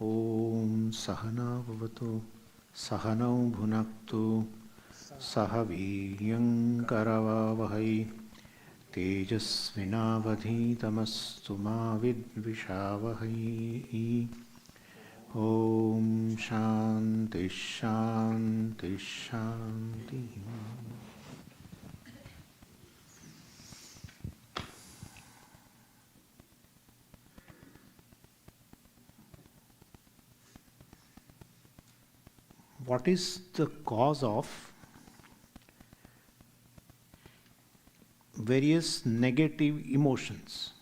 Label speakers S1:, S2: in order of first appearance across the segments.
S1: Om Sahana Bhavatu Sahanau Bhunaktu Sahaviryam Karavavahai Tejasvinavadhitamastu ma vidvishavahai. Om Shanti Shanti Shanti. What is the cause of various negative emotions?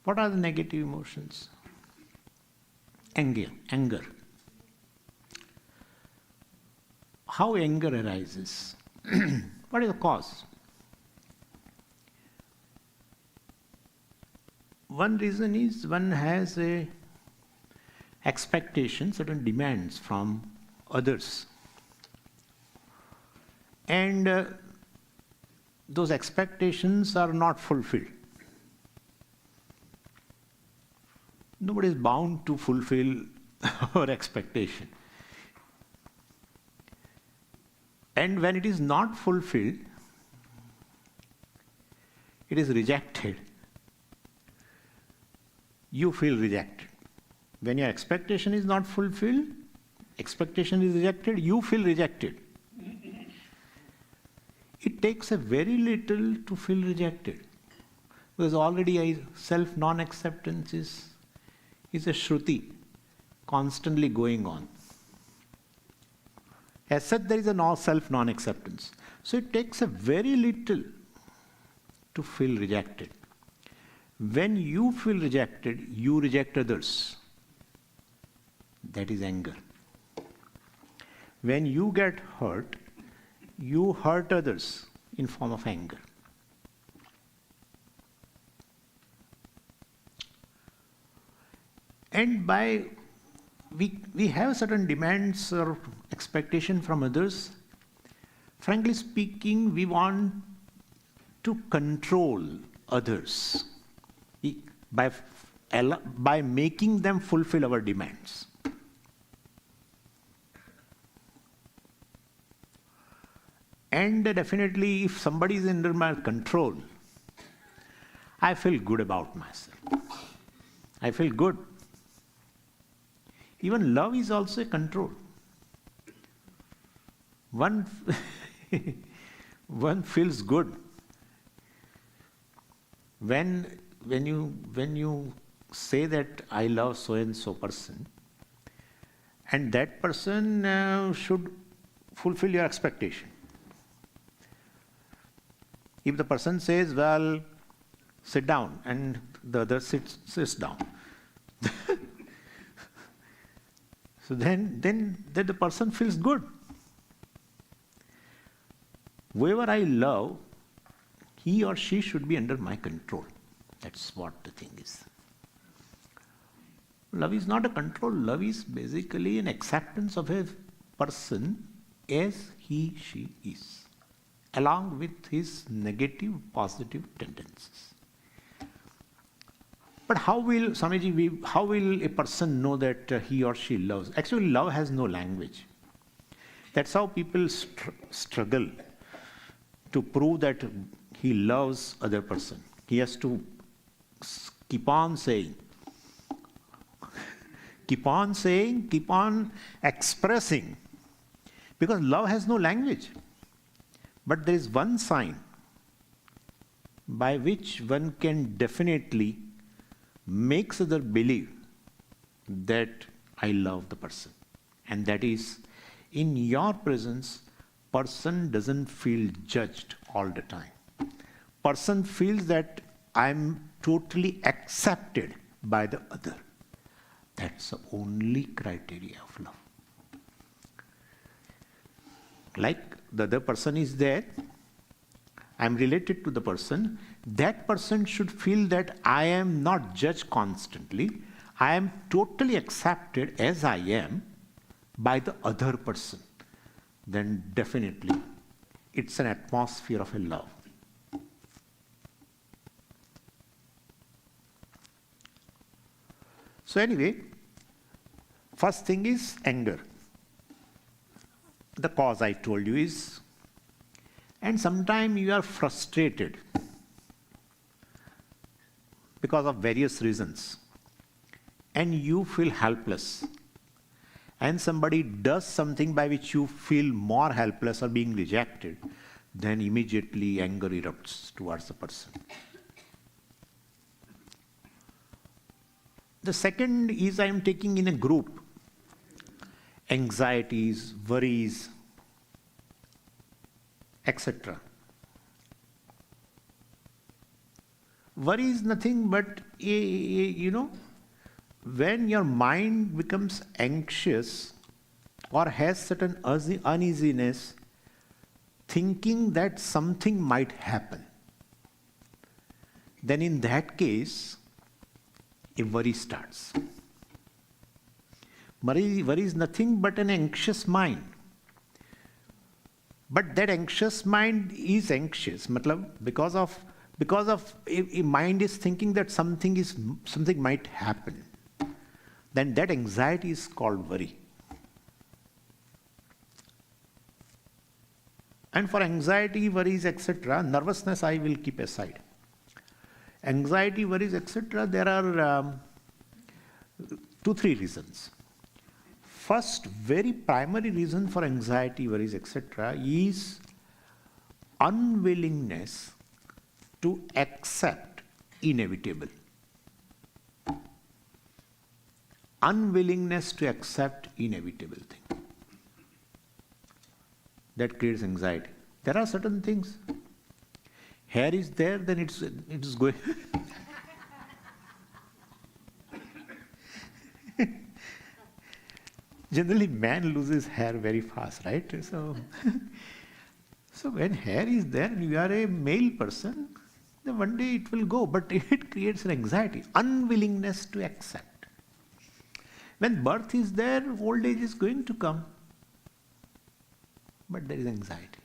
S1: What are the negative emotions? Anger. How anger arises? What is the cause? One reason is one has a expectation, certain demands from others. And those expectations are not fulfilled. Nobody is bound to fulfill our expectation. And when it is not fulfilled, it is rejected. You feel rejected. When your expectation is not fulfilled, expectation is rejected, you feel rejected. It takes a very little to feel rejected. Because already self non-acceptance is a shruti, constantly going on. As such, there is a self non-acceptance. So it takes a very little to feel rejected. When you feel rejected, you reject others. That is anger. When you get hurt, you hurt others in form of anger. And we have certain demands or expectation from others. Frankly speaking, we want to control others by making them fulfill our demands. And definitely, if somebody is under my control, I feel good about myself. I feel good. Even love is also a control. One feels good when you say that I love so and so person, and that person should fulfill your expectation. If the person says, well, sit down, and the other sits down, so then the person feels good. Whoever I love, he or she should be under my control. That's what the thing is. Love is not a control. Love is basically an acceptance of a person as he, she is, along with his negative, positive tendencies. But how will a person know that he or she loves? Actually, love has no language. That's how people struggle to prove that he loves other person. He has to keep on saying, keep on expressing. Because love has no language. But there is one sign by which one can definitely makes other believe that I love the person. And that is, in your presence, person doesn't feel judged all the time. Person feels that I'm totally accepted by the other. That's the only criteria of love. Like the other person is there, I'm related to the person, that person should feel that I am not judged constantly, I am totally accepted as I am by the other person. Then definitely it's an atmosphere of a love. So anyway, first thing is anger. The cause I told you is, and sometimes you are frustrated because of various reasons, and you feel helpless, and somebody does something by which you feel more helpless or being rejected, then immediately anger erupts towards the person. The second is I am taking in a group anxieties, worries, etc. Worry is nothing but, when your mind becomes anxious or has certain uneasiness, thinking that something might happen, then in that case, a worry starts. Worry is nothing but an anxious mind. But that anxious mind is anxious, because of a mind is thinking that something might happen. Then that anxiety is called worry. And for anxiety, worries, etc., nervousness I will keep aside. Anxiety, worries, etc., there are 2-3 reasons. First, very primary reason for anxiety, worries, etc., is unwillingness to accept inevitable. Unwillingness to accept inevitable thing. That creates anxiety. There are certain things. Hair is there, then it is going. Generally, man loses hair very fast, right? So when hair is there and you are a male person, then one day it will go, but it creates an anxiety, unwillingness to accept. When birth is there, old age is going to come, but there is anxiety.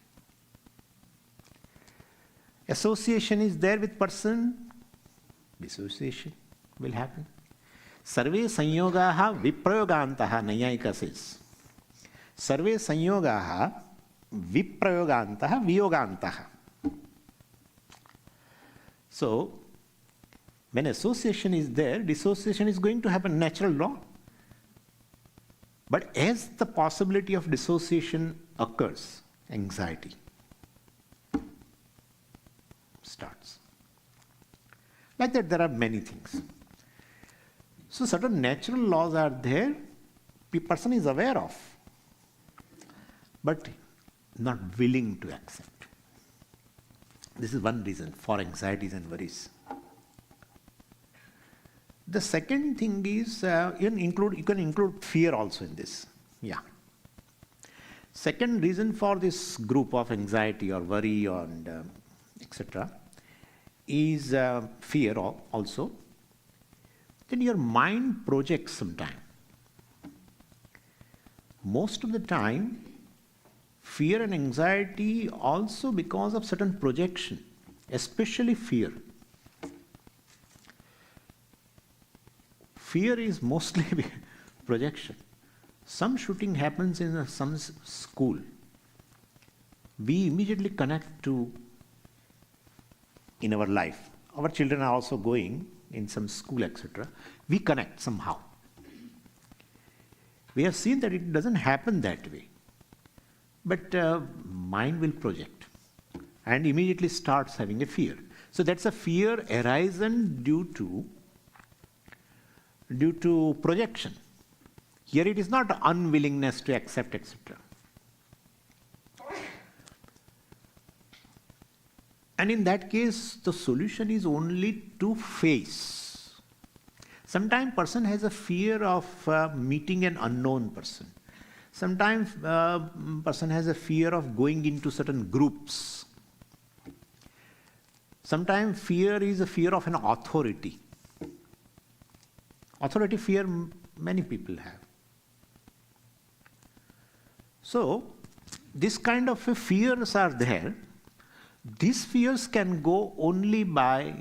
S1: Association is there with person, dissociation will happen. Sarve sanyogaha viprayogantaha, Nayayika says. Sarve sanyogaha viprayogantaha viyogantaha. So, when association is there, dissociation is going to happen, natural law. But as the possibility of dissociation occurs, anxiety starts. Like that, there are many things. So certain natural laws are there, the person is aware of, but not willing to accept. This is one reason for anxieties and worries. The second thing is, you can include fear also in this. Yeah. Second reason for this group of anxiety or worry and etc. is fear also. Then your mind projects sometime. Most of the time, fear and anxiety also because of certain projection, especially fear. Fear is mostly projection. Some shooting happens in some school. We immediately connect to in our life. Our children are also going in some school, etc. We connect somehow. We have seen that it doesn't happen that way. But mind will project and immediately starts having a fear. So that's a fear arisen due to projection. Here it is not unwillingness to accept, etc. And in that case, the solution is only to face. Sometimes person has a fear of meeting an unknown person. Sometimes person has a fear of going into certain groups. Sometimes fear is a fear of an authority. Authority fear many people have. So, this kind of fears are there. These fears can go only by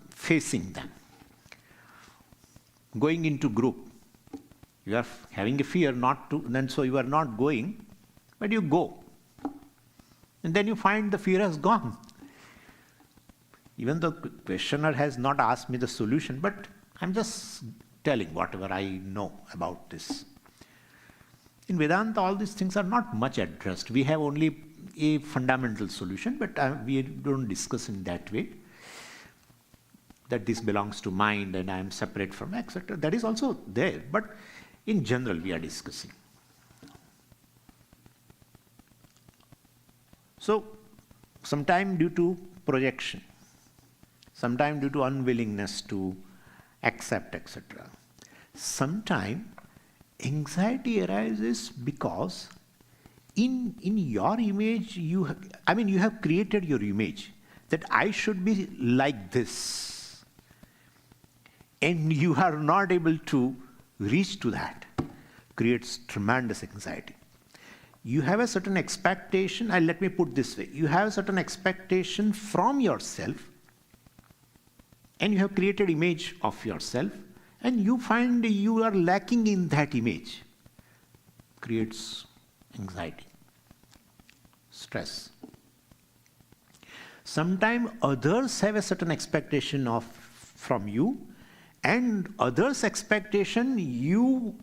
S1: facing them. going into group. You are having a fear not to, and so you are not going, but you go. And then you find the fear has gone. Even though the questioner has not asked me the solution, but I'm just telling whatever I know about this. In Vedanta, all these things are not much addressed. We have only a fundamental solution, but we don't discuss in that way. That this belongs to mind and I am separate from, etc. That is also there, but in general we are discussing. So, sometime due to projection, sometime due to unwillingness to accept, etc. Sometime anxiety arises because in your image, you have created your image that I should be like this. And you are not able to reach to that. Creates tremendous anxiety. You have a certain expectation, and let me put this way, you have a certain expectation from yourself, and you have created image of yourself, and you find you are lacking in that image. Creates anxiety, stress. Sometimes others have a certain expectation from you, and others' expectation, you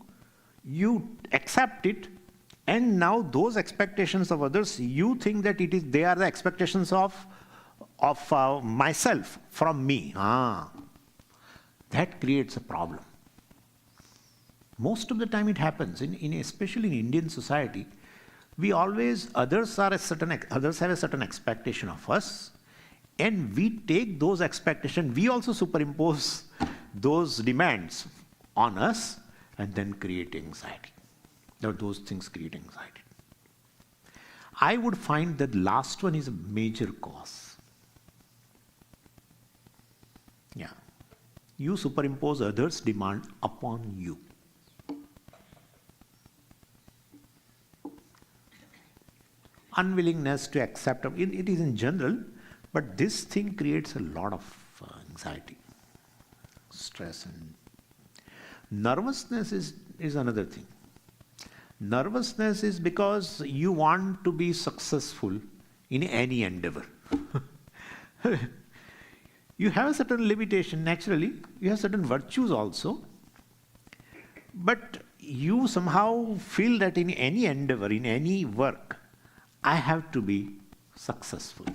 S1: accept it, and now those expectations of others, you think that they are the expectations of myself, from me. That creates a problem. Most of the time it happens, especially in Indian society, others have a certain expectation of us, and we take those expectations, we also superimpose those demands on us and then create anxiety. Those things create anxiety. I would find that last one is a major cause. Yeah. You superimpose others' demand upon you. Unwillingness to accept, it is in general, but this thing creates a lot of anxiety, stress, and nervousness is another thing. Nervousness is because you want to be successful in any endeavor. You have a certain limitation, naturally, you have certain virtues also, but you somehow feel that in any endeavor, in any work, I have to be successful.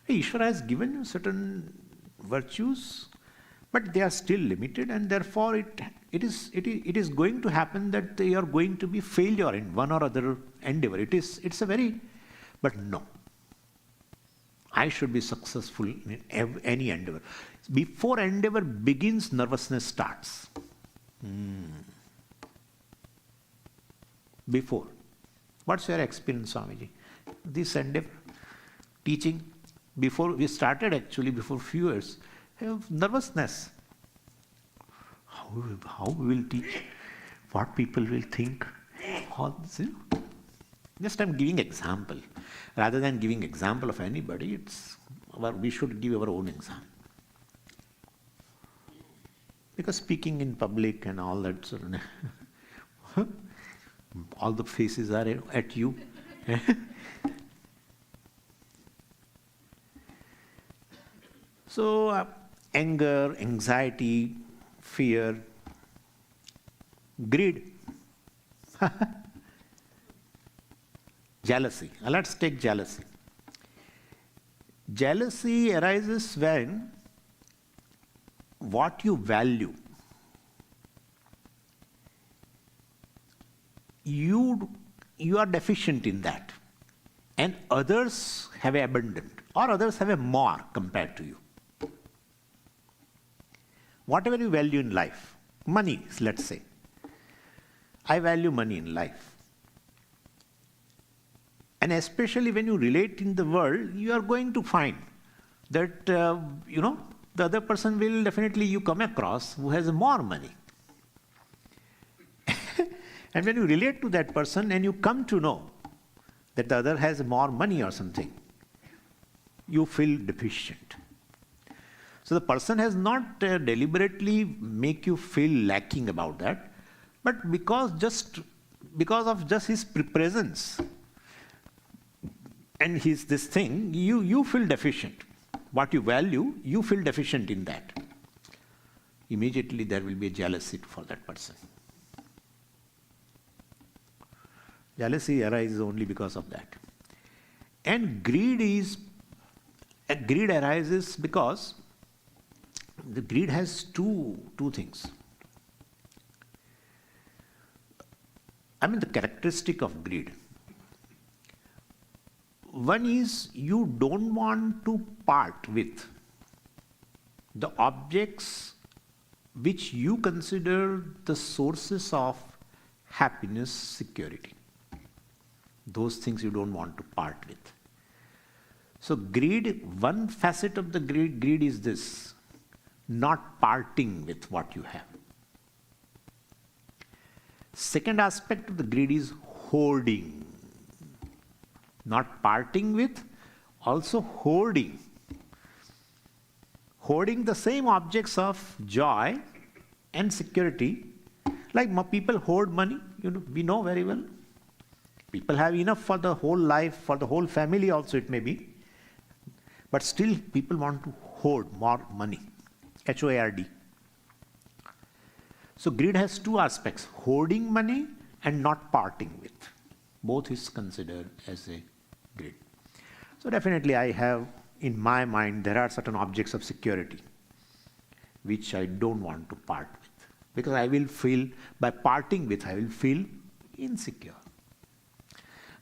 S1: Ishvara has given you certain virtues, but they are still limited, and therefore it is going to happen that you are going to be failure in one or other endeavor. But no. I should be successful in any endeavor. Before endeavor begins, nervousness starts. Before. What's your experience, Swamiji? This endeavor, teaching, before we started actually, before few years, have nervousness. How we will teach? What people will think? All this, Just I'm giving example. Rather than giving example of anybody, we should give our own example. Because speaking in public and all that sort of all the faces are at you. So anger, anxiety, fear, greed, jealousy. Let's take jealousy. Jealousy arises when what you value, you are deficient in that, and others have abundant, or others have a more compared to you. Whatever you value in life, money, let's say. I value money in life. And especially when you relate in the world, you are going to find that, the other person will definitely you come across who has more money. And when you relate to that person and you come to know that the other has more money or something, you feel deficient. So the person has not deliberately make you feel lacking about that, but because of just his presence and his this thing, you feel deficient. What you value, you feel deficient in that. Immediately there will be a jealousy for that person. Jealousy arises only because of that. And greed arises because the greed has two things. I mean, the characteristic of greed. One is you don't want to part with the objects which you consider the sources of happiness, security. Those things you don't want to part with. So greed, one facet of the greed is this, not parting with what you have. Second aspect of the greed is hoarding. Not parting with, also hoarding. Hoarding the same objects of joy and security. Like people hoard money, we know very well. People have enough for the whole life, for the whole family also it may be. But still people want to hoard more money. H-O-A-R-D. So greed has two aspects, hoarding money and not parting with. Both is considered as a greed. So definitely I have in my mind there are certain objects of security which I don't want to part with. Because I will feel, by parting with, I will feel insecure.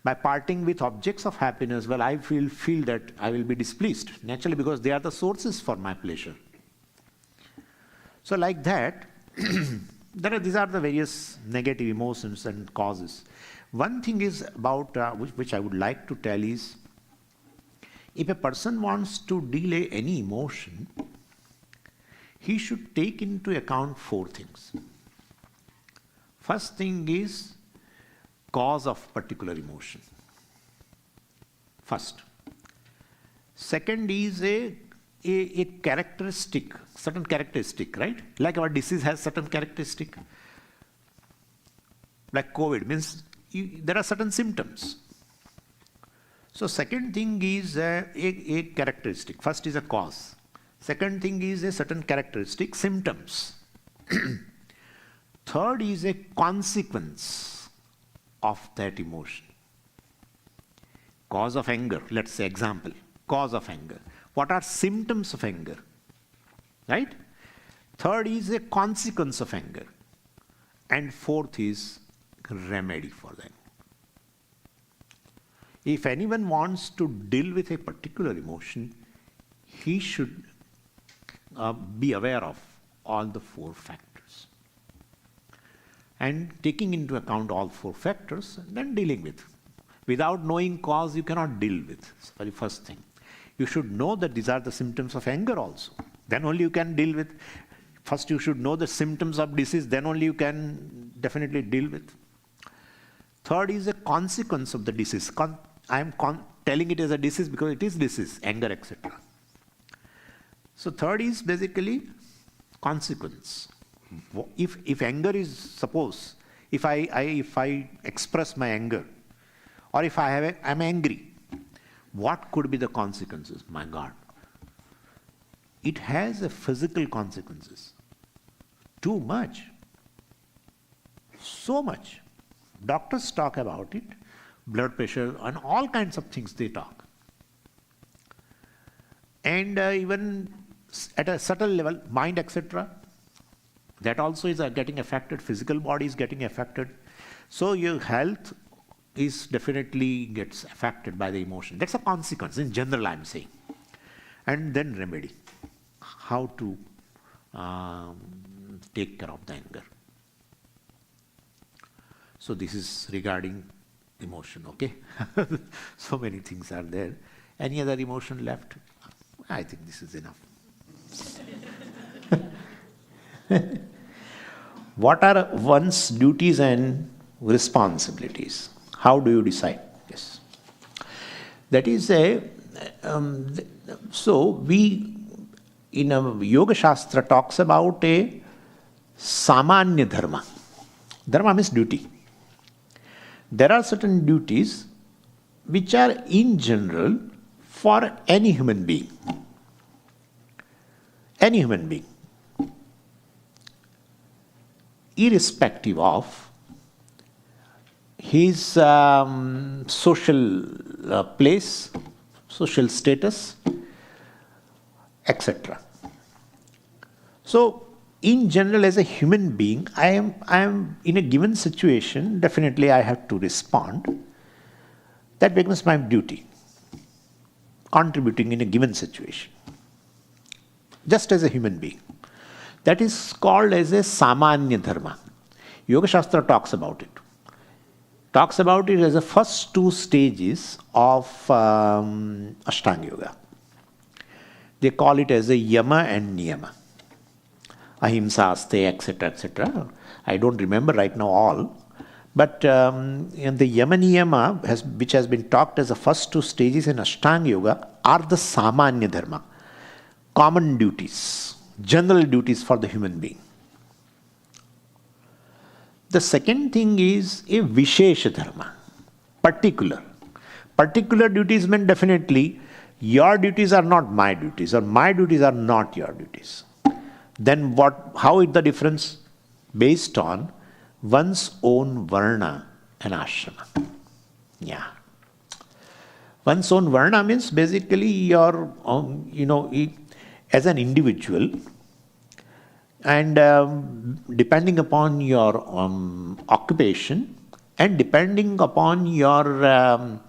S1: By parting with objects of happiness, well, I feel that I will be displeased, naturally, because they are the sources for my pleasure. So like that, these are the various negative emotions and causes. One thing is about, which I would like to tell is, if a person wants to delay any emotion, he should take into account four things. First thing is, cause of particular emotion. First. Second is a characteristic, certain characteristic, right? Like our disease has certain characteristic. Like COVID means there are certain symptoms. So second thing is a characteristic. First is a cause. Second thing is a certain characteristic, symptoms. Third is a consequence of that emotion. Cause of anger, let's say example, cause of anger. What are symptoms of anger? Right? Third is a consequence of anger. And fourth is remedy for them. If anyone wants to deal with a particular emotion, he should be aware of all the four factors. And taking into account all four factors, then dealing with. Without knowing cause, you cannot deal with. It's the very first thing. You should know that these are the symptoms of anger also. Then only you can deal with. First you should know the symptoms of disease, then only you can definitely deal with. Third is a consequence of the disease. I am telling it as a disease because it is disease, anger, etc. So third is basically consequence. If anger is, suppose, if I express my anger, or if I'm angry, what could be the consequences? My God. It has a physical consequences. Too much. So much. Doctors talk about it, blood pressure, and all kinds of things they talk. And even at a subtle level, mind, etc., that also is getting affected, physical body is getting affected. So your health is definitely gets affected by the emotion. That's a consequence, in general I'm saying. And then remedy. How to take care of the anger. So this is regarding emotion, okay? So many things are there. Any other emotion left? I think this is enough. What are one's duties and responsibilities? How do you decide? Yes. That is so in a Yoga Shastra talks about a Samanya Dharma. Dharma means duty. There are certain duties which are in general for any human being. Any human being. Irrespective of his social place, social status, etc. So, in general, as a human being, I am in a given situation, definitely I have to respond. That becomes my duty, contributing in a given situation, just as a human being. That is called as a Samanya Dharma. Yoga Shastra talks about it. Talks about it as the first two stages of Ashtanga Yoga. They call it as a Yama and Niyama. Ahimsa, Aste, etc., etc. I don't remember right now all. But in the Yama Niyama, which has been talked as the first two stages in Ashtanga Yoga, are the Samanya Dharma. Common duties, general duties for the human being. The second thing is a Vishesha Dharma, particular. Particular duties mean definitely your duties are not my duties or my duties are not your duties. Then how is the difference? Based on one's own Varna and Ashrama. Yeah. One's own Varna means basically your, as an individual, and depending upon your occupation and depending upon your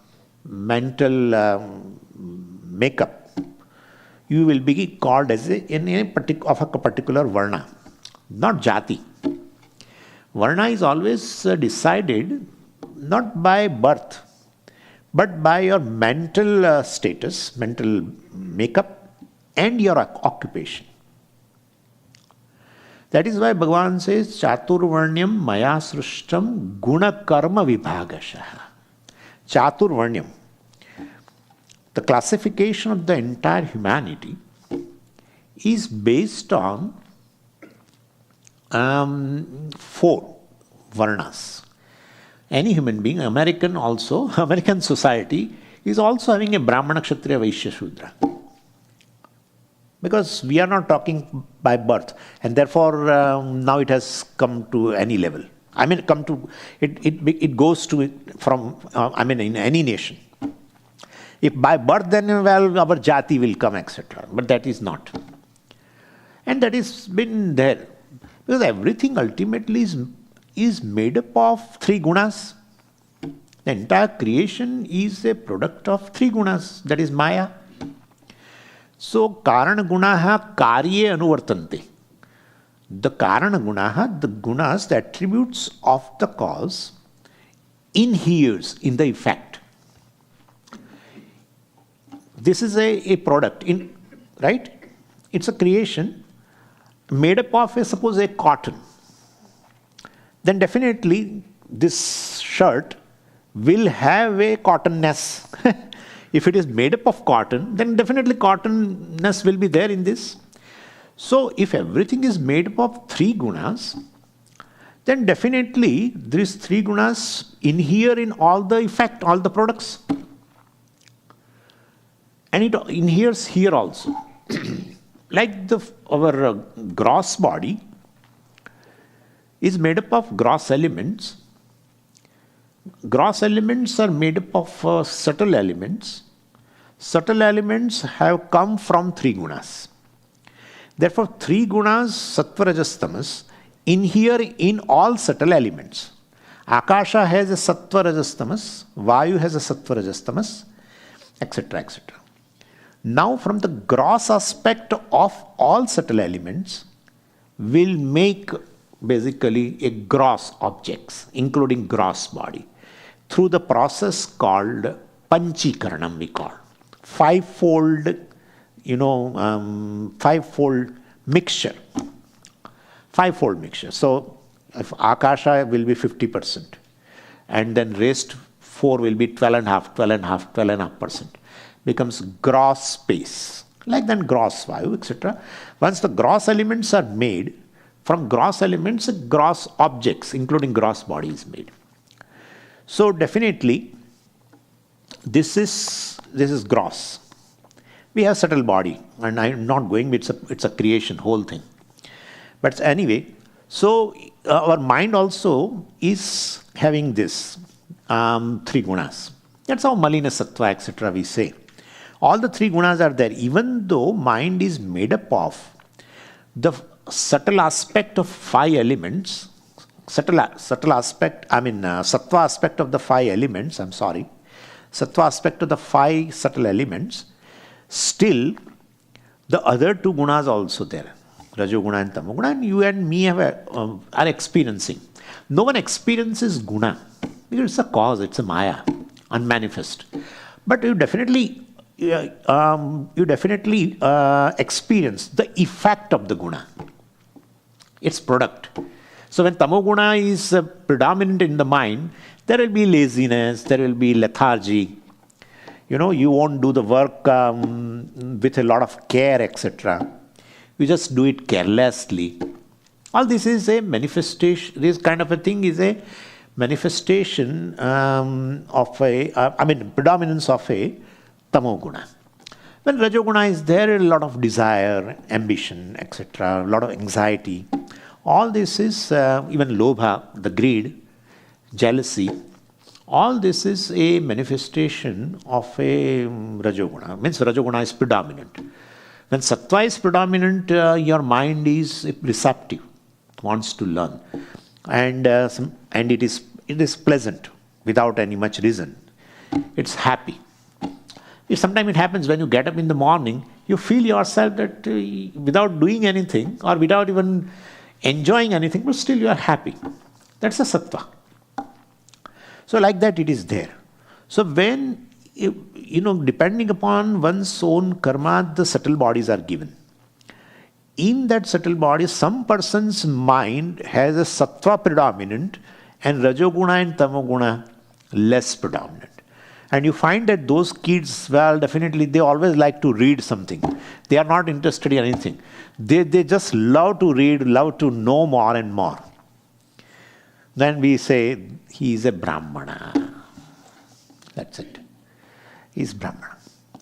S1: mental makeup, you will be called as a particular Varna, not Jati. Varna is always decided not by birth, but by your mental status, mental makeup, and your occupation. That is why Bhagavan says, Chaturvarnyam maya srishtam guna karma vibhagashaha. Chaturvarnyam. The classification of the entire humanity is based on 4 varnas. Any human being, American society is also having a Brahmana, Kshatriya, Vaishya, Shudra. Because we are not talking by birth, and therefore now it has come to any level. I mean, it goes to in any nation. If by birth, then our jati will come, etc. But that is not. And that has been there. Because everything ultimately is made up of 3 gunas. The entire creation is a product of 3 gunas. That is Maya. So, Karana Gunaha Karye Anuvartante. The Karana Gunaha, the gunas, the attributes of the cause, inheres in the effect. This is a product, right? It's a creation made up of, suppose, a cotton. Then definitely this shirt will have a cottonness. If it is made up of cotton, then definitely cottonness will be there in this. So, if everything is made up of 3 gunas, then definitely these 3 gunas inhere in all the effect, all the products. And it inheres here also. Like our gross body is made up of gross elements. Gross elements are made up of subtle elements. Subtle elements have come from 3 gunas. Therefore, 3 gunas, sattva, rajas, tamas, inhere in all subtle elements. Akasha has a sattva, rajas, tamas, Vayu has a sattva, rajas, tamas, etc., etc. Now, from the gross aspect of all subtle elements, will make basically a gross objects, including gross body, through the process called Panchikaranam, we call. 5-fold, 5-fold mixture. 5-fold mixture. So, if Akasha will be 50%, and then rest 4 will be 12.5%, becomes gross space. Like then gross vayu, etc. Once the gross elements are made, from gross elements, gross objects, including gross body is made. So definitely, this is gross. We have subtle body, and I'm not going. It's a creation, whole thing. But anyway, so our mind also is having this three gunas. That's how Malina Sattva, etc. we say. All the three gunas are there, even though mind is made up of the subtle aspect of five elements, sattva aspect of the five elements, sattva aspect of the five subtle elements, still the other two gunas also there, Rajoguna and Tamoguna, and you and me are experiencing. No one experiences guna, because it's a cause, it's a maya, unmanifest. But you definitely experience the effect of the guna, its product. So when tamoguna is predominant in the mind, there will be laziness, there will be lethargy. You won't do the work with a lot of care, etc. You just do it carelessly. All this is a manifestation, this kind of a thing is a manifestation predominance of a tamoguna. When rajoguna is there, a lot of desire, ambition, etc., a lot of anxiety. All this is, even lobha, the greed, jealousy, all this is a manifestation of a rajoguna. Means rajoguna is predominant. When sattva is predominant, your mind is receptive, wants to learn. And it is pleasant without any much reason. It's happy. Sometimes it happens when you get up in the morning, you feel yourself that without doing anything or without even enjoying anything, but still you are happy. That's a sattva. So like that it is there. So when, depending upon one's own karma, the subtle bodies are given. In that subtle body, some person's mind has a sattva predominant and rajoguna and tamoguna less predominant. And you find that those kids, well, definitely they always like to read something. They are not interested in anything. They just love to read, love to know more and more. Then we say, he is a Brahmana. That's it. He is Brahmana.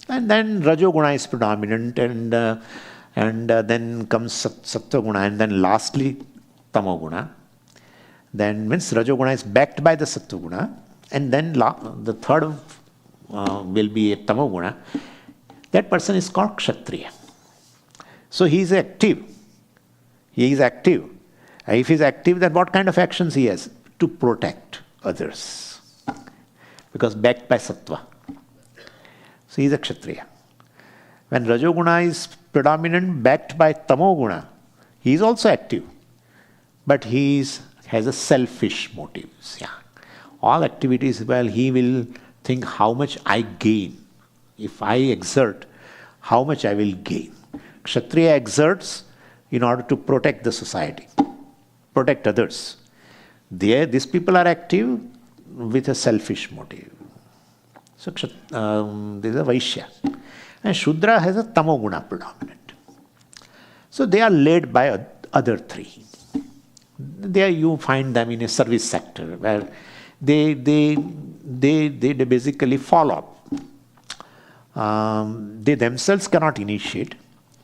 S1: And then Rajoguna is predominant, and then comes Sattva-guna, and then lastly Tamoguna. Then means Rajoguna is backed by the Sattva-guna, and then the third will be a Tamoguna. That person is called Kshatriya. So he is active. He is active. If he is active, then what kind of actions he has? To protect others. Because backed by Sattva. So he is a Kshatriya. When Rajoguna is predominant, backed by Tamoguna, he is also active. But he has a selfish motives. Yeah. All activities, well, he will think how much I gain. If I exert, how much I will gain. Kshatriya exerts in order to protect the society, protect others. These people are active with a selfish motive. So this is a Vaishya. And Shudra has a Tamoguna predominant. So they are led by other three. There you find them in a service sector where they basically follow up. They themselves cannot initiate,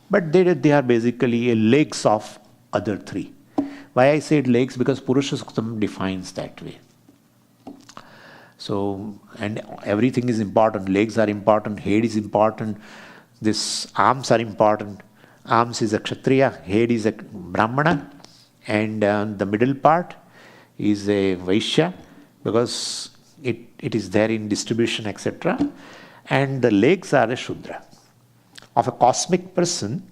S1: but they are basically legs of other three. Why I said legs? Because Purusha Suktam defines that way. So, and everything is important. Legs are important, head is important, this arms are important. Arms is a Kshatriya, head is a Brahmana, and the middle part is a Vaishya, because it is there in distribution, etc. And the legs are a Shudra of a cosmic person,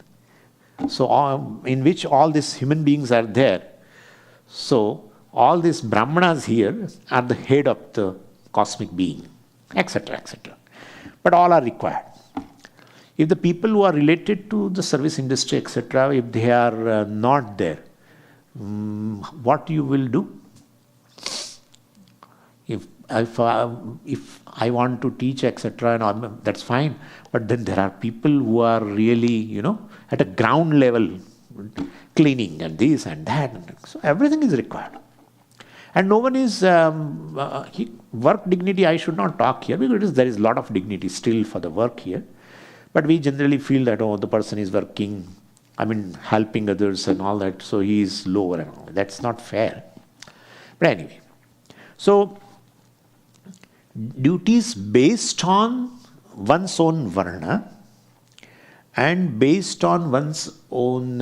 S1: so in which all these human beings are there. So all these Brahmanas here are the head of the cosmic being, etc., etc. But all are required. If the people who are related to the service industry, etc., if they are not there, what you will do?
S2: If I want to teach, etc., and all, that's fine. But then there are people who are really, at a ground level, cleaning and this and that. So everything is required. And no one is, work dignity, I should not talk here because there is a lot of dignity still for the work here. But we generally feel that, the person is working, helping others and all that, so he is lower and all. That's not fair. But anyway, so duties based on one's own varna and based on one's own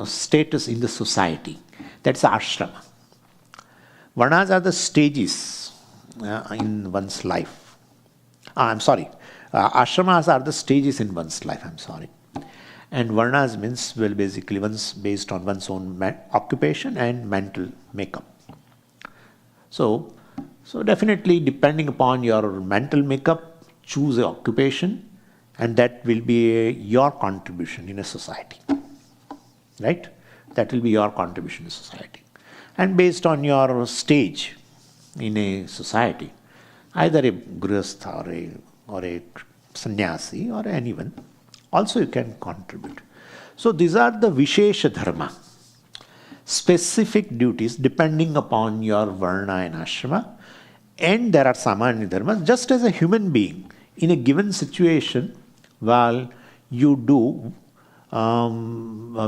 S2: status in the society. That's ashrama. Varnas are the stages in one's life. Ashramas are the stages in one's life, And varnas means, basically one's based on one's own occupation and mental makeup. So definitely depending upon your mental makeup, choose an occupation, and that will be your contribution in a society. Right? That will be your contribution in society. And based on your stage in a society, either a grihastha or a sannyasi or anyone, also you can contribute. So these are the Vishesha Dharma, specific duties depending upon your varna and ashrama. And there are Samanya Dharmas, just as a human being, in a given situation, you do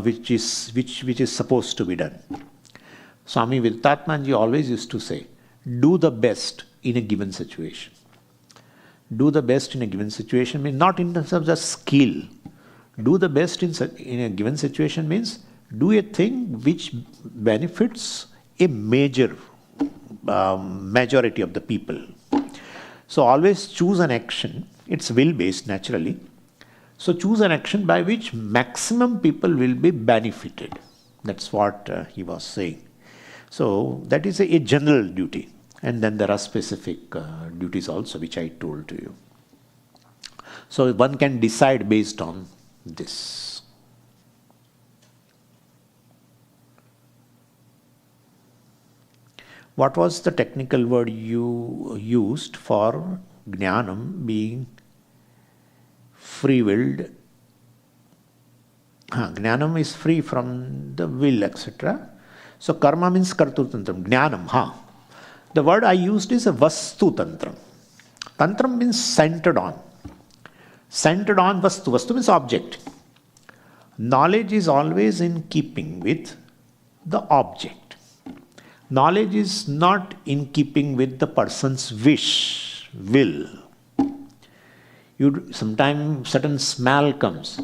S2: which is supposed to be done. Swami Muktatmananda always used to say, do the best in a given situation. Do the best in a given situation means not in terms of just skill. Do the best in a given situation means do a thing which benefits a majority of the people. So always choose an action. It's will-based naturally. So choose an action by which maximum people will be benefited. That's what he was saying. So that is a general duty. And then there are specific duties also, which I told to you. So one can decide based on this. What was the technical word you used for jnanam being free-willed? Jnanam is free from the will, etc. So karma means kartutantram, jnanam. The word I used is a vastu tantram. Tantram means centered on. Centered on vastu. Vastu means object. Knowledge is always in keeping with the object. Knowledge is not in keeping with the person's will. Sometimes certain smell comes.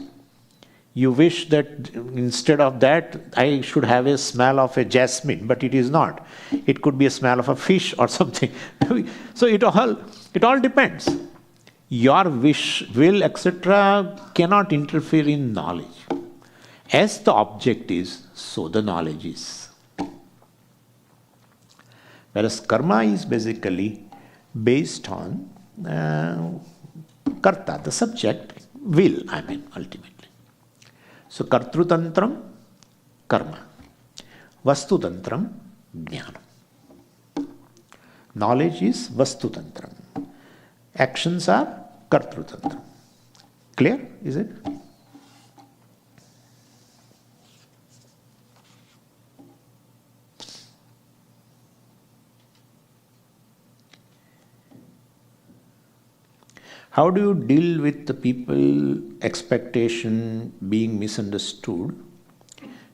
S2: You wish that instead of that, I should have a smell of a jasmine, but it is not. It could be a smell of a fish or something. So it all depends. Your wish, will, etc. cannot interfere in knowledge. As the object is, so the knowledge is. Whereas karma is basically based on karta, the subject, will, ultimately. So kartrutantram, karma. Vastutantram, jnanam. Knowledge is vastutantram. Actions are kartrutantram. Clear? Is it? How do you deal with the people expectation being misunderstood,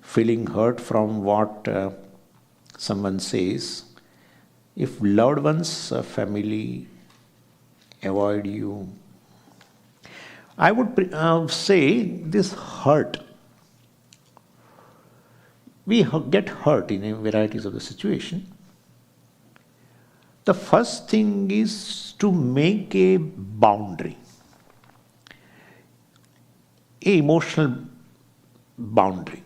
S2: feeling hurt from what someone says? If loved ones, family avoid you, I would say this hurt. We get hurt in a varieties of the situation. The first thing is to make a boundary, an emotional boundary.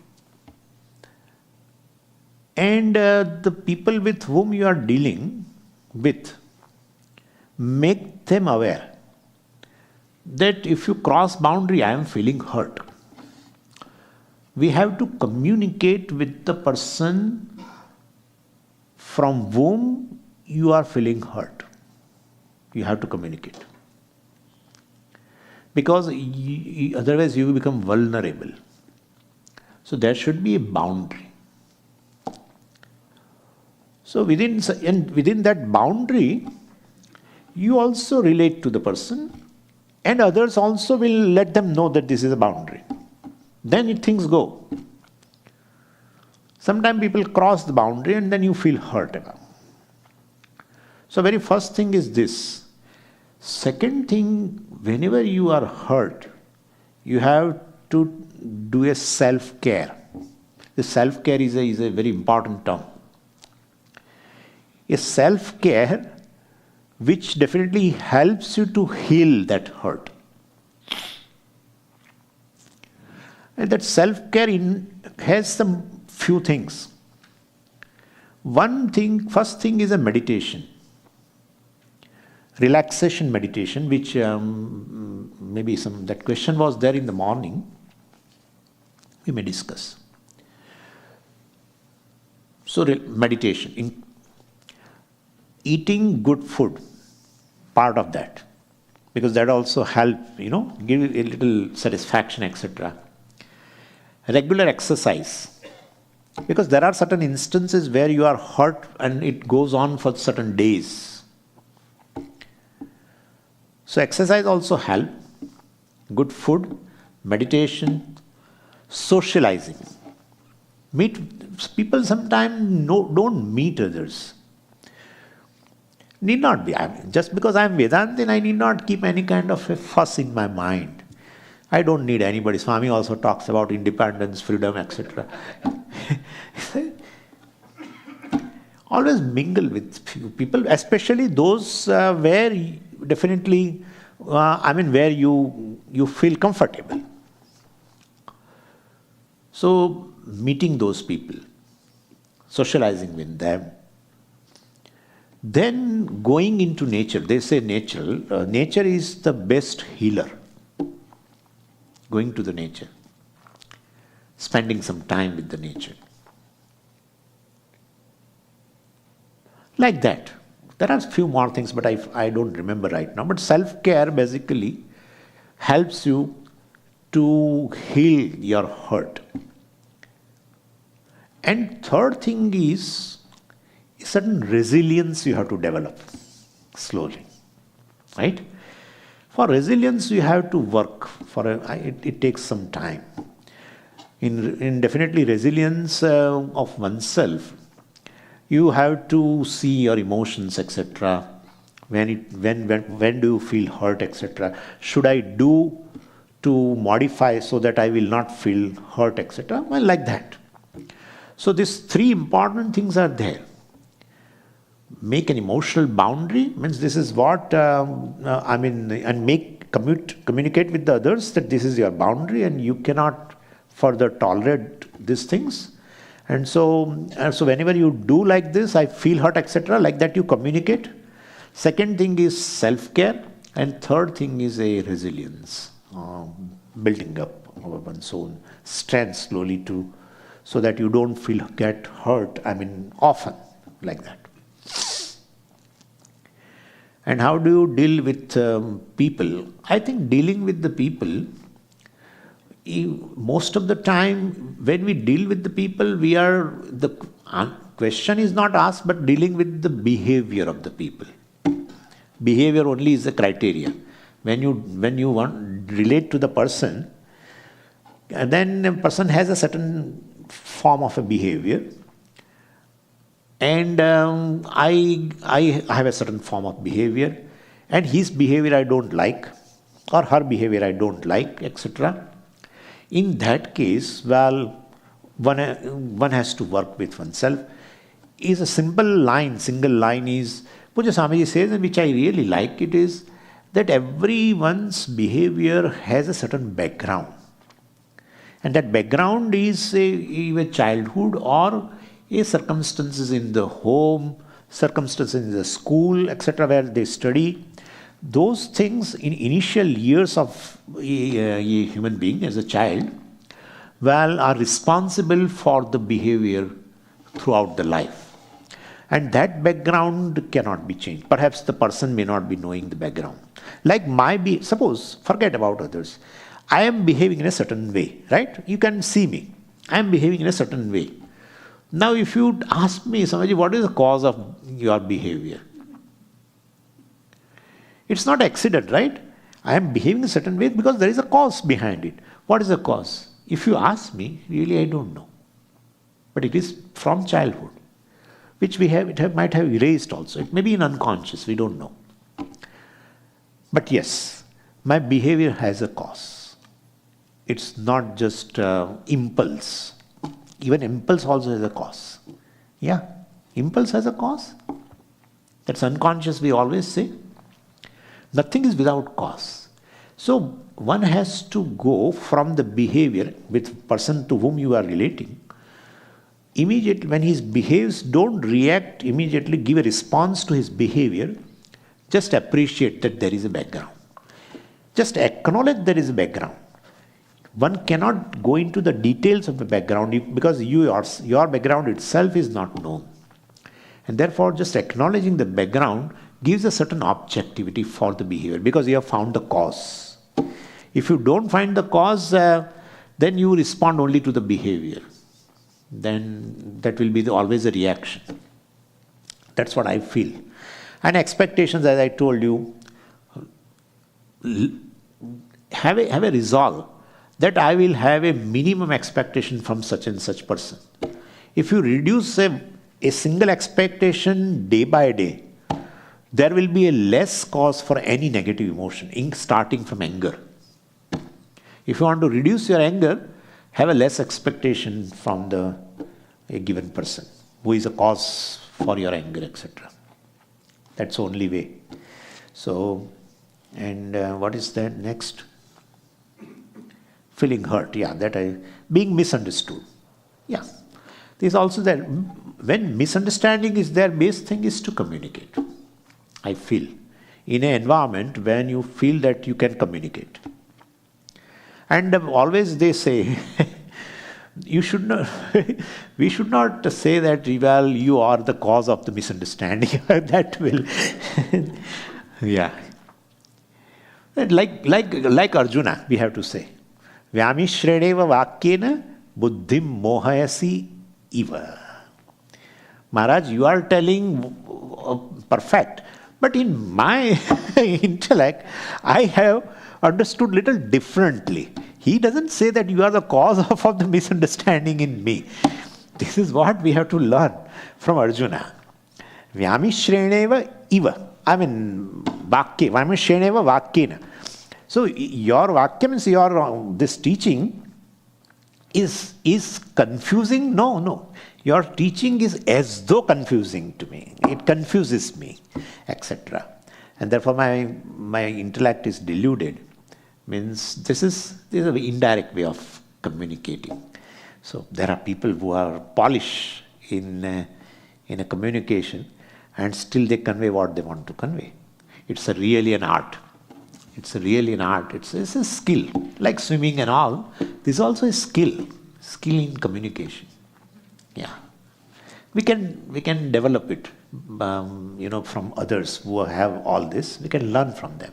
S2: And the people with whom you are dealing with, make them aware that if you cross boundary, I am feeling hurt. We have to communicate with the person from whom you are feeling hurt. You have to communicate. Because otherwise you will become vulnerable. So there should be a boundary. So within that boundary, you also relate to the person, and others also will let them know that this is a boundary. Then things go. Sometimes people cross the boundary and then you feel hurt about. So very first thing is this. Second thing, whenever you are hurt, you have to do a self-care. The self-care is a very important term. A self-care which definitely helps you to heal that hurt. And that self-care has some few things. First thing is a meditation. Relaxation meditation, which maybe that question was there in the morning. We may discuss. So meditation, eating good food, part of that, because that also help, give a little satisfaction, etc. Regular exercise, because there are certain instances where you are hurt and it goes on for certain days. So exercise also help, good food, meditation, socializing. People sometimes don't meet others. Need not be. Just because I am Vedantin, I need not keep any kind of a fuss in my mind. I don't need anybody. Swami also talks about independence, freedom, etc. Always mingle with few people, especially those where definitely, where you feel comfortable. So meeting those people, socializing with them. Then going into nature. They say nature is the best healer. Going to the nature. Spending some time with the nature. Like that. There are a few more things, but I don't remember right now. But self-care basically helps you to heal your hurt. And third thing is a certain resilience you have to develop slowly. Right? For resilience, you have to work. It takes some time. In definitely resilience of oneself, you have to see your emotions, etc. When do you feel hurt, etc. Should I do to modify so that I will not feel hurt, etc. Well, like that. So these three important things are there. Make an emotional boundary, means this is what and communicate with the others that this is your boundary and you cannot further tolerate these things. And so whenever you do like this, I feel hurt, etc., like that you communicate. Second thing is self-care. And third thing is a resilience, building up of one's own strength slowly so that you don't get hurt, often like that. And how do you deal with people? I think dealing with the people, most of the time when we deal with the people, the question is not asked, but dealing with the behavior of the people. Behavior only is the criteria. When you relate to the person, then a person has a certain form of a behavior, and I have a certain form of behavior, and his behavior I don't like, or her behavior I don't like, etc. In that case, one has to work with oneself. Is a single line is, Puja Swamiji says, and which I really like, it is that everyone's behavior has a certain background. And that background is a childhood or a circumstances in the home, circumstances in the school, etc., where they study. Those things in initial years of a human being as a child, are responsible for the behavior throughout the life. And that background cannot be changed. Perhaps the person may not be knowing the background. Like suppose, forget about others. I am behaving in a certain way, right? You can see me. I am behaving in a certain way. Now, if you ask me, Swamiji, what is the cause of your behavior? It's not accident, right? I am behaving in a certain way because there is a cause behind it. What is the cause? If you ask me, really I don't know. But it is from childhood, which might have erased also. It may be in unconscious, we don't know. But yes, my behavior has a cause. It's not just impulse. Even impulse also has a cause. Yeah, impulse has a cause. That's unconscious, we always say. Nothing is without cause. So one has to go from the behavior with person to whom you are relating. Immediately when he behaves, don't react immediately, give a response to his behavior. Just appreciate that there is a background. Just acknowledge there is a background. One cannot go into the details of the background because your background itself is not known. And therefore, just acknowledging the background gives a certain objectivity for the behavior because you have found the cause. If you don't find the cause, then you respond only to the behavior. Then that will be always a reaction. That's what I feel. And expectations, as I told you, have a resolve that I will have a minimum expectation from such and such person. If you reduce a single expectation day by day, there will be a less cause for any negative emotion, starting from anger. If you want to reduce your anger, have a less expectation from a given person who is a cause for your anger, etc. That's the only way. So, and what is that next? Feeling hurt, being misunderstood. Yeah. There's also that when misunderstanding is there, base thing is to communicate. I feel in an environment when you feel that you can communicate. And always they say, we should not say that, well, you are the cause of the misunderstanding. That will, yeah. Like Arjuna, we have to say, Vyamishreneva vakyena buddhim mohayasi iva. Maharaj, you are telling perfect. But in my intellect, I have understood little differently. He doesn't say that you are the cause of the misunderstanding in me. This is what we have to learn from Arjuna. Vyamishreneva iva. I mean, vakya. Vyamishreneva vakyena. So your vakya means this teaching is confusing? No. Your teaching is as though confusing to me. It confuses me, etc. And therefore my intellect is deluded. Means this is an indirect way of communicating. So there are people who are polished in a communication and still they convey what they want to convey. It's really an art. It's a skill. Like swimming and all, this is also a skill in communication. Yeah. We can develop it, from others who have all this. We can learn from them.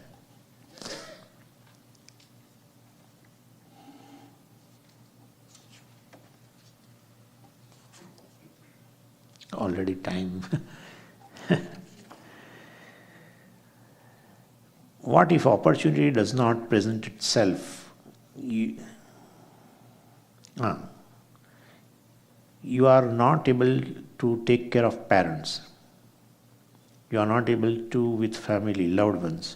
S2: Already time. What if opportunity does not present itself? You are not able to take care of parents. You are not able to with family, loved ones.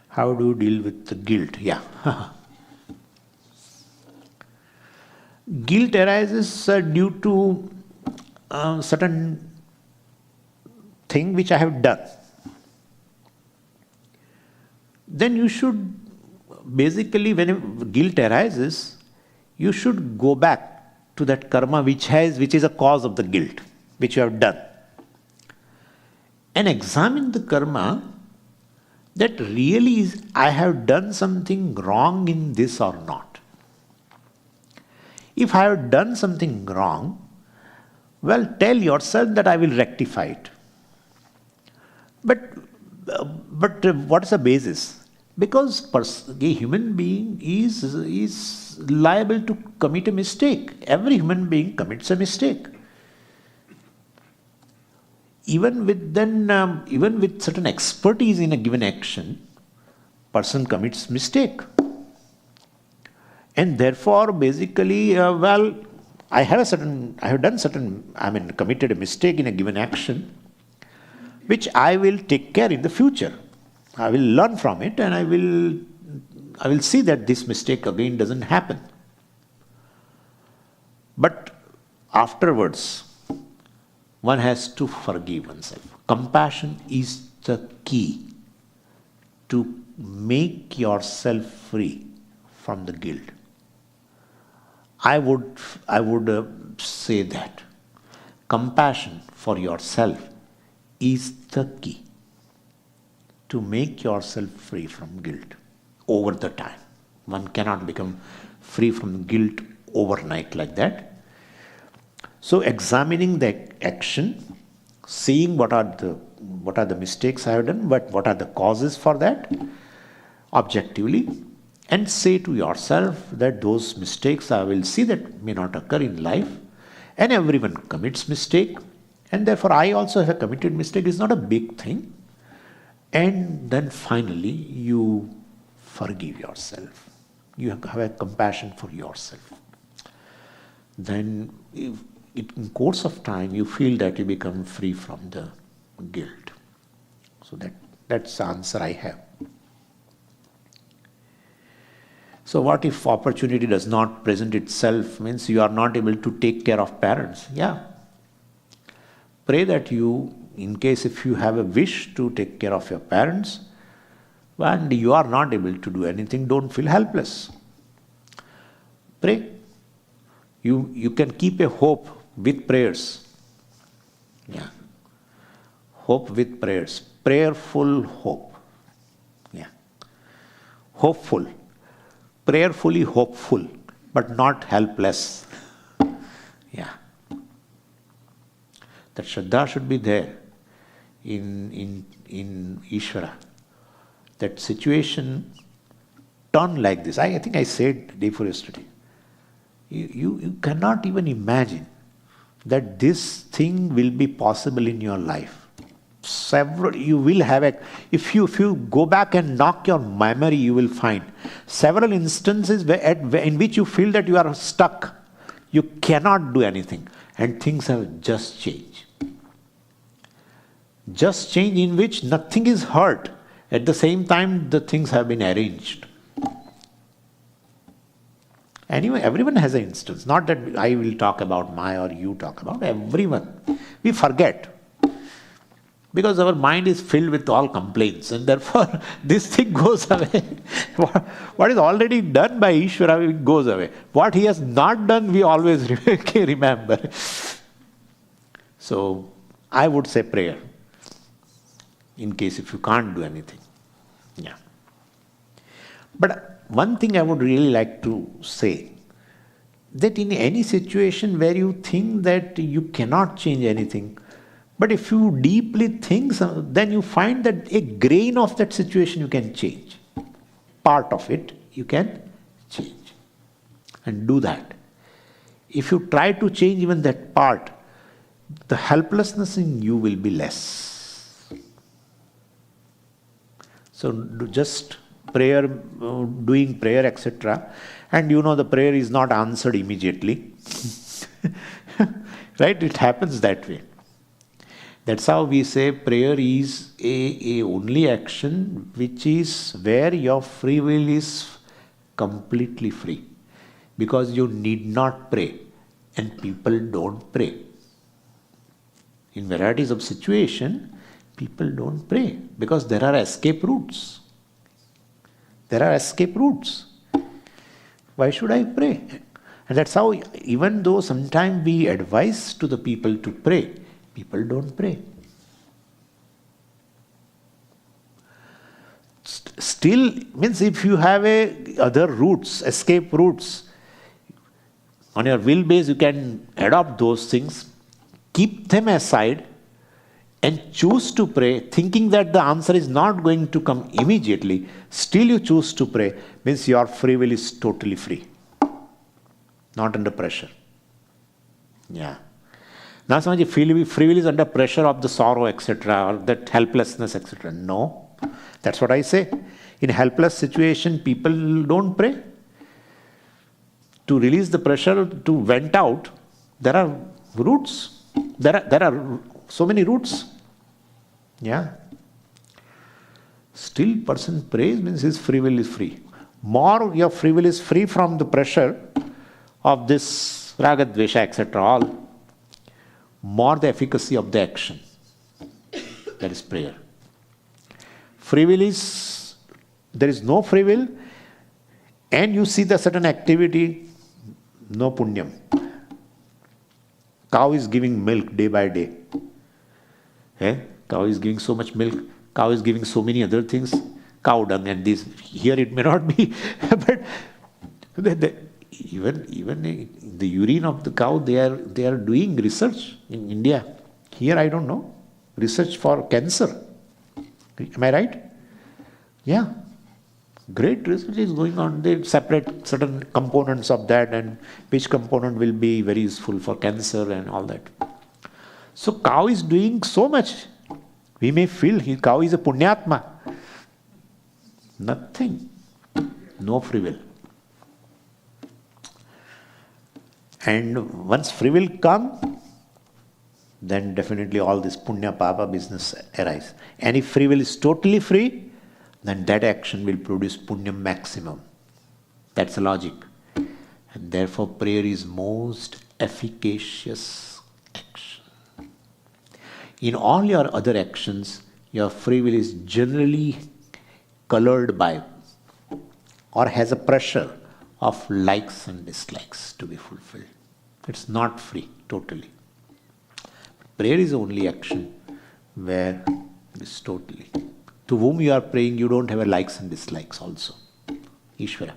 S2: How do you deal with the guilt? Yeah. Guilt arises due to certain thing which I have done. Then you should, basically, when guilt arises, you should go back to that karma which is a cause of the guilt, which you have done. And examine the karma that really is, I have done something wrong in this or not. If I have done something wrong, well, tell yourself that I will rectify it. But, what is the basis? Because a human being is liable to commit a mistake. Every human being commits a mistake. Even with certain expertise in a given action, person commits mistake. And therefore, basically, I have committed a mistake in a given action, which I will take care in the future. I will learn from it, and I will see that this mistake again doesn't happen. But afterwards, one has to forgive oneself. Compassion is the key to make yourself free from the guilt. I would say that compassion for yourself is the key to make yourself free from guilt over the time. One cannot become free from guilt overnight like that. So examining the action, seeing what are the mistakes I have done, but what are the causes for that objectively, and say to yourself that those mistakes I will see that may not occur in life, and everyone commits mistake, and therefore I also have committed mistake. It's not a big thing. And then finally you forgive yourself. You have a compassion for yourself. Then in course of time you feel that you become free from the guilt. So that's the answer I have. So what if opportunity does not present itself? Means you are not able to take care of parents. Yeah. Pray that in case if you have a wish to take care of your parents, and you are not able to do anything, don't feel helpless. Pray. You can keep a hope with prayers. Yeah. Hope with prayers. Prayerful hope. Yeah. Hopeful. Prayerfully hopeful, but not helpless. Yeah. That Shraddha should be there in Ishvara. That situation turn like this. I think I said day before yesterday. You cannot even imagine that this thing will be possible in your life. You will have if you go back and knock your memory, you will find several instances in which you feel that you are stuck. You cannot do anything, and things have just changed. Just change in which nothing is hurt. At the same time, the things have been arranged. Anyway, everyone has an instance. Not that I will talk about or you talk about. Everyone. We forget. Because our mind is filled with all complaints, and therefore this thing goes away. What is already done by Ishvara, it goes away. What he has not done, we always remember. So, I would say prayer, in case if you can't do anything. Yeah. But one thing I would really like to say, that in any situation where you think that you cannot change anything, but if you deeply think, then you find that a grain of that situation you can change. Part of it you can change. And do that. If you try to change even that part, the helplessness in you will be less. So just prayer, doing prayer, etc. And the prayer is not answered immediately. Right? It happens that way. That's how we say prayer is a only action which is where your free will is completely free. Because you need not pray, and people don't pray. In varieties of situation, people don't pray because there are escape routes. There are escape routes. Why should I pray? And that's how, even though sometimes we advise to the people to pray, people don't pray. Still, means if you have other routes, escape routes, on your will base you can adopt those things, keep them aside, and choose to pray, thinking that the answer is not going to come immediately, still you choose to pray, means your free will is totally free. Not under pressure. Yeah. Now, Swamiji, free will is under pressure of the sorrow, etc., or that helplessness, etc. No. That's what I say. In helpless situation, people don't pray. To release the pressure, to vent out, there are routes. There are so many routes. Yeah. Still person prays means his free will is free. More your free will is free from the pressure of this raga, dvesha, etc. all, more the efficacy of the action. That is prayer. Free will is, there is no free will, and you see the certain activity, no punyam. Cow is giving milk day by day. Cow is giving so much milk. Cow is giving so many other things. Cow dung and this. Here it may not be, but even the urine of the cow, they are doing research in India. Here I don't know. Research for cancer. Am I right? Yeah. Great research is going on. They separate certain components of that and which component will be very useful for cancer and all that. So cow is doing so much. We may feel cow is a punyatma. Nothing. No free will. And once free will comes, then definitely all this punya papa business arise. And if free will is totally free, then that action will produce punyam maximum. That's the logic. And therefore prayer is most efficacious action. In all your other actions, your free will is generally colored by or has a pressure of likes and dislikes to be fulfilled. It's not free totally. Prayer is the only action where it is totally. To whom you are praying, you don't have a likes and dislikes also. Ishvara.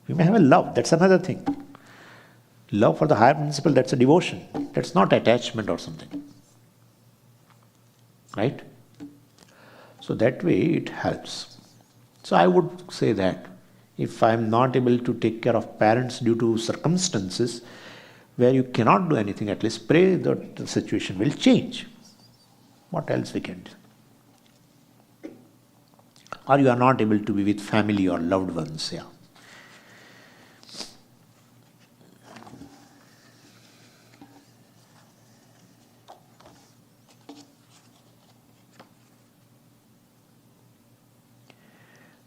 S2: You may have a love, that's another thing. Love for the higher principle, that's a devotion. That's not attachment or something. Right? So that way it helps. So I would say that if I am not able to take care of parents due to circumstances where you cannot do anything, at least pray that the situation will change. What else we can do? Or you are not able to be with family or loved ones. Yeah.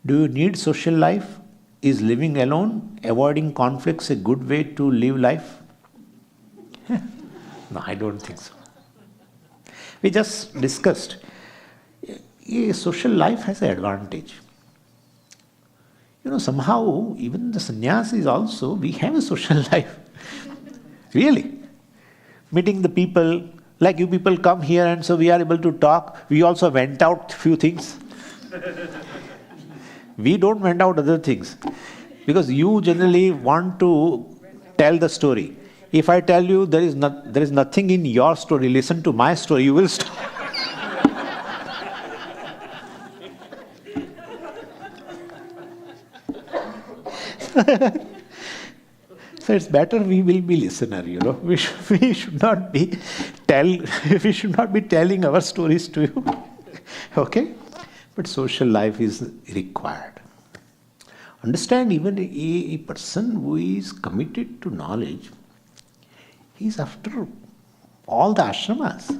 S2: Do you need social life? Is living alone, avoiding conflicts a good way to live life? No, I don't think so. We just discussed. Social life has an advantage. Somehow, even the sannyasis also, we have a social life. Really. Meeting the people, like you people come here and so we are able to talk. We also went out few things. We don't went out other things. Because you generally want to tell the story. If I tell you there is nothing in your story, listen to my story, you will stop. So it's better we will be listener, We should not be telling our stories to you. Okay? But social life is required. Understand, even a person who is committed to knowledge, he is after all the ashramas.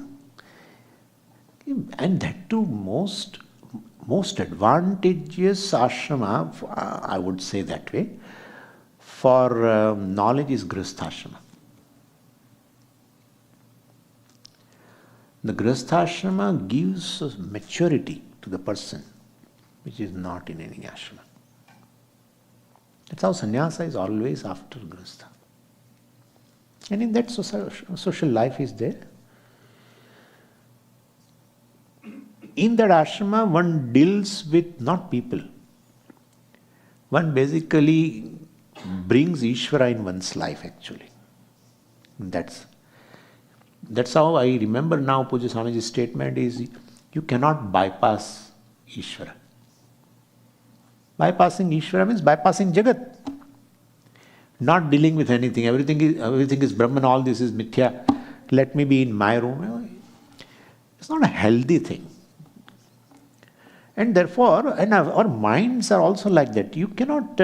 S2: And that too most advantageous ashrama, I would say that way, for knowledge is grihastha-ashrama. The grihastha-ashrama gives maturity to the person, which is not in any ashrama. That's how sannyasa is always after grihastha. And in that social life is there. In that ashrama, one deals with not people. One basically brings Ishvara in one's life actually. That's how I remember now Puja Swamiji's statement is, you cannot bypass Ishvara. Bypassing Ishvara means bypassing Jagat. Not dealing with anything. Everything is Brahman, all this is Mithya. Let me be in my room. It's not a healthy thing. And therefore, our minds are also like that. You cannot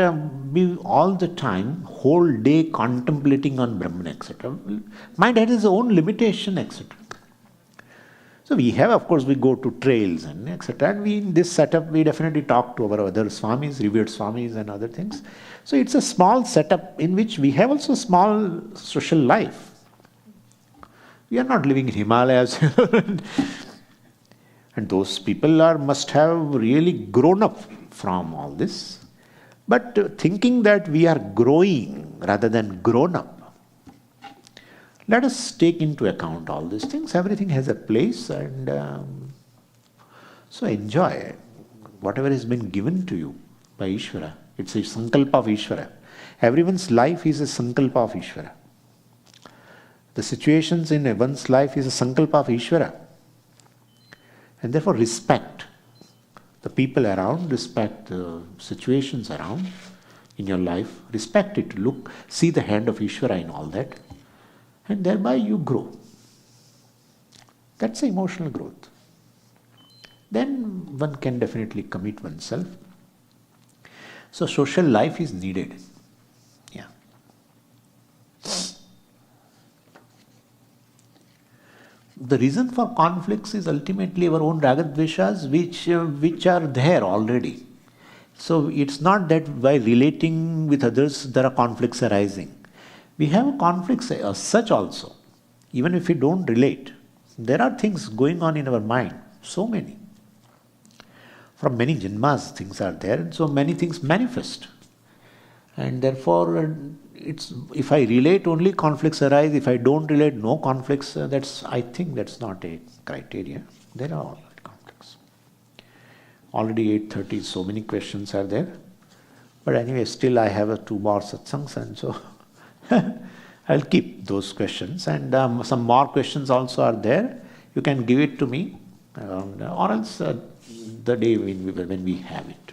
S2: be all the time, whole day contemplating on Brahman, etc. Mind has its own limitation, etc. So we have, of course, we go to trails and etc. And in this setup, we definitely talk to our other Swamis, revered Swamis and other things. So it's a small setup in which we have also small social life. We are not living in Himalayas. And those people must have really grown up from all this. But thinking that we are growing rather than grown up, let us take into account all these things. Everything has a place, and so enjoy whatever has been given to you by Ishvara. It's a sankalpa of Ishvara. Everyone's life is a sankalpa of Ishvara. The situations in one's life is a sankalpa of Ishvara. And therefore respect the people around, respect the situations around in your life, respect it, look, see the hand of Ishvara in all that, and thereby you grow. That's emotional growth. Then one can definitely commit oneself. So social life is needed. Yeah. The reason for conflicts is ultimately our own ragadveshas, which are there already. So it's not that by relating with others there are conflicts arising. We have conflicts as such also. Even if we don't relate, there are things going on in our mind. So many. From many janmas things are there, and so many things manifest. And therefore, if I relate, only conflicts arise. If I don't relate, no conflicts. I think that's not a criteria. There are all conflicts. Already 8:30, so many questions are there. But anyway, still I have 2 more satsangs, and so I'll keep those questions. And some more questions also are there. You can give it to me, or else the day when we have it.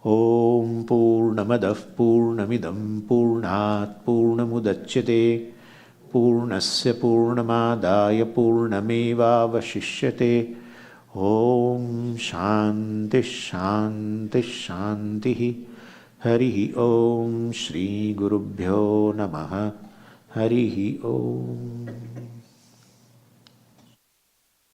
S2: Om Purnamadah Purnamidam Purnat Purnamudachyate Purnasya Purnamadaya Purnameva Vashishyate. Om Shanti Shanti Shanti. Harihi Om Shri Gurubhyo Namaha. Harihi Om.